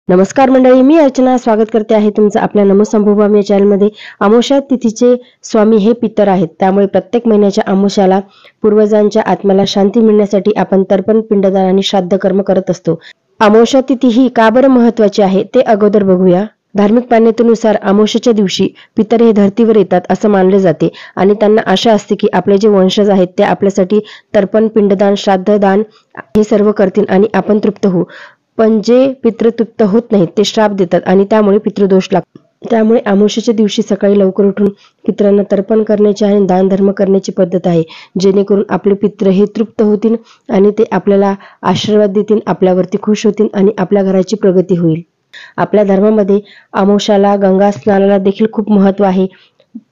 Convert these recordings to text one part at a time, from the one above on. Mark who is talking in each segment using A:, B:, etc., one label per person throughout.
A: नमस्कार मंडळी, मी अर्चना स्वागत करते आहे तुमचं आपल्या नमो संभोभम या चॅनलमध्ये। अमावस्या तिथीचे स्वामी हे पितर आहेत, त्यामुळे प्रत्येक महिन्याच्या अमावस्याला पूर्वजांच्या आत्म्याला शांती मिळण्यासाठी आपण तर्पण, पिंडदान आणि श्राद्ध कर्म करत असतो। अमावस्या तिथी ही का बरं महत्त्वाची आहे ते अगोदर बघूया। धार्मिक मान्यतेनुसार अमावस्येच्या दिवशी पितर हे धर्तीवर येतात असं मानले जाते आणि त्यांना आशा असते की आपले जे वंशज आहेत ते आपल्यासाठी तर्पण, पिंडदान, श्राद्ध, दान हे सर्व करतील आणि आपण तृप्त होऊ। पण जे पितृ तृप्त होत नाहीत ते श्राप देतात आणि त्यामुळे पितृदोष लागतो। त्यामुळे अमावस्येच्या दिवशी सकाळी लवकर उठून पितरांना तर्पण करण्याची आणि दान धर्म करण्याची पद्धत आहे, जेणेकरून आपले पितृ हे तृप्त होतील आणि ते आपल्याला आशीर्वाद देतील, आपल्यावरती खुश होतील आणि आपल्या घराची प्रगती होईल। आपल्या धर्मामध्ये अमावस्याला गंगा स्नानाला देखील खूप महत्त्व आहे।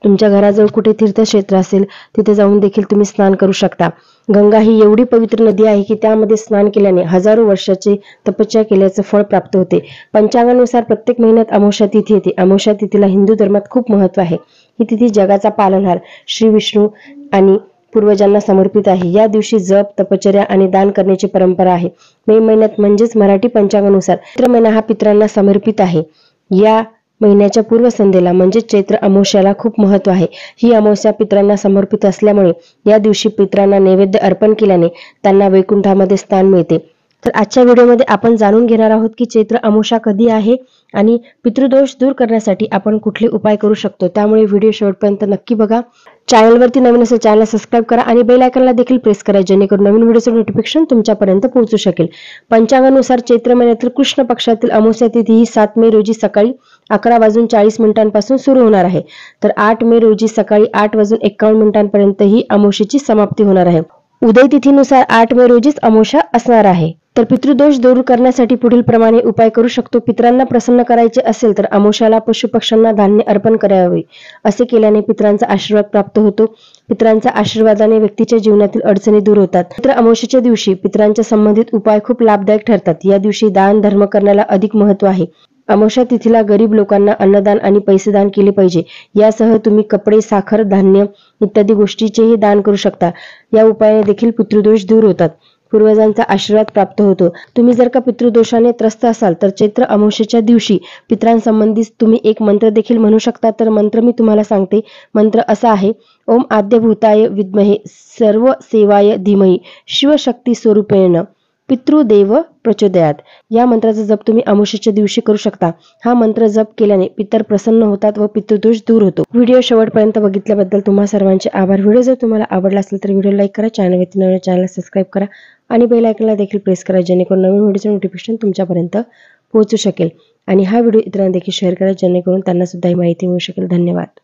A: तुमच्या घराजवळ कुठे तीर्थक्षेत्र असेल तिथे जाऊन देखील तुम्ही स्नान करू शकता। गंगा ही एवढी पवित्र नदी आहे की त्यामध्ये स्नान केल्याने हजारो वर्षाचे तपस्या केल्याचे फळ प्राप्त होते। पंचांगानुसार प्रत्येक महिन्यात अमावस्या तिथी येते। अमावस्या तिथीला हिंदू धर्मात खूप महत्त्व आहे। ही तिथी जगाचा पालनहार श्री विष्णू आणि पूर्वजांना समर्पित आहे। या दिवशी जप, तपश्चर्या आणि दान करण्याची परंपरा आहे। मे महिन्यात म्हणजेच मराठी पंचांगानुसार चैत्र महिना हा पितरांना समर्पित आहे। या महिन्याच्या पूर्व संध्येला म्हणजे चैत्र अमावस्याला खूप महत्त्व आहे। ही अमावस्या पितरांना समर्पित असल्यामुळे या दिवशी पितरांना नैवेद्य अर्पण केल्याने त्यांना वैकुंठामध्ये स्थान मिळते। तर आजच्या व्हिडिओमध्ये आपण जाणून घेणार आहोत की चैत्र अमावस्या कधी आहे आणि पितृदोष दूर करण्यासाठी आपण कुठले उपाय करू शकतो। त्यामुळे व्हिडिओ शेवटपर्यंत नक्की बघा। चॅनलवरती नवीन असेल चॅनलला सबस्क्राइब करा आणि बेल आयकॉनला देखील प्रेस करा, जेणेकरून नवीन व्हिडिओचे नोटिफिकेशन तुमच्यापर्यंत पोहोचू शकेल। पंचांगानुसार चैत्र महिन्यातील कृष्ण पक्षातील अमावस्या तिथी ही 7 मे रोजी सकाळी 11:40 पासून सुरू होणार आहे। तर 8 मे रोजी सकाळी 8:51 पर्यंत ही अमावस्येची समाप्ती होणार आहे। उदय तिथीनुसार 8 मे रोजीच अमावस्या असणार आहे। तर पितृदोष दूर करण्यासाठी पुढील प्रमाणे उपाय करू शकतो। पितरांना प्रसन्न करायचे असेल तर अमावस्याला पशुपक्ष्यांना धान्य अर्पण करावे। असे केल्याने पितरांचा आशीर्वाद प्राप्त होतो। पितरांच्या आशीर्वादाने व्यक्तीच्या जीवनातील अडचणी दूर होतात। तर अमावस्येच्या दिवशी पितरांच्या संबंधित उपाय खूप लाभदायक ठरतात। या दिवशी दान धर्म करण्याला अधिक महत्त्व आहे। अमावस्या तिथीला गरीब लोकांना अन्नदान आणि पैसेदान केले पाहिजे। यासह तुम्ही कपडे, साखर, धान्य इत्यादी गोष्टींचेही दान करू शकता। या उपायाने देखील पितृदोष दूर होतात, पूर्वजांचा आशीर्वाद प्राप्त होतो। तुम्ही जर का पितृदोषाने त्रस्त असाल तर चैत्र अमावस्येच्या दिवशी पितरांसंबंधित तुम्ही एक मंत्र देखील म्हणू शकता। तर मंत्र मी तुम्हाला सांगते। मंत्र असा आहे: ओम आद्यभूताय विद्महे सर्व सेवाय धीमहि शिवशक्ती स्वरूपेण पितृदेव प्रचोदयात। या मंत्राचा जप तुम्ही अमावस्येच्या दिवशी करू शकता। हा मंत्र जप केल्याने पितर प्रसन्न होतात व पितृदोष दूर होतो। व्हिडिओ शेवटपर्यंत बघितल्याबद्दल तुम्हा सर्वांचे आभार। व्हिडिओ जर तुम्हाला आवडला असेल तर व्हिडिओ लाईक करा, चॅनलवरती नवीन चॅनलला सबस्क्राइब करा आणि बेल आयकॉनला देखील प्रेस करा, जेणेकरून नवीन व्हिडिओचे नोटिफिकेशन तुमच्यापर्यंत पोहोचू शकेल। आणि हा व्हिडिओ इतरांना देखील शेअर करा, जेणेकरून त्यांना सुद्धा ही माहिती मिळू शकेल। धन्यवाद।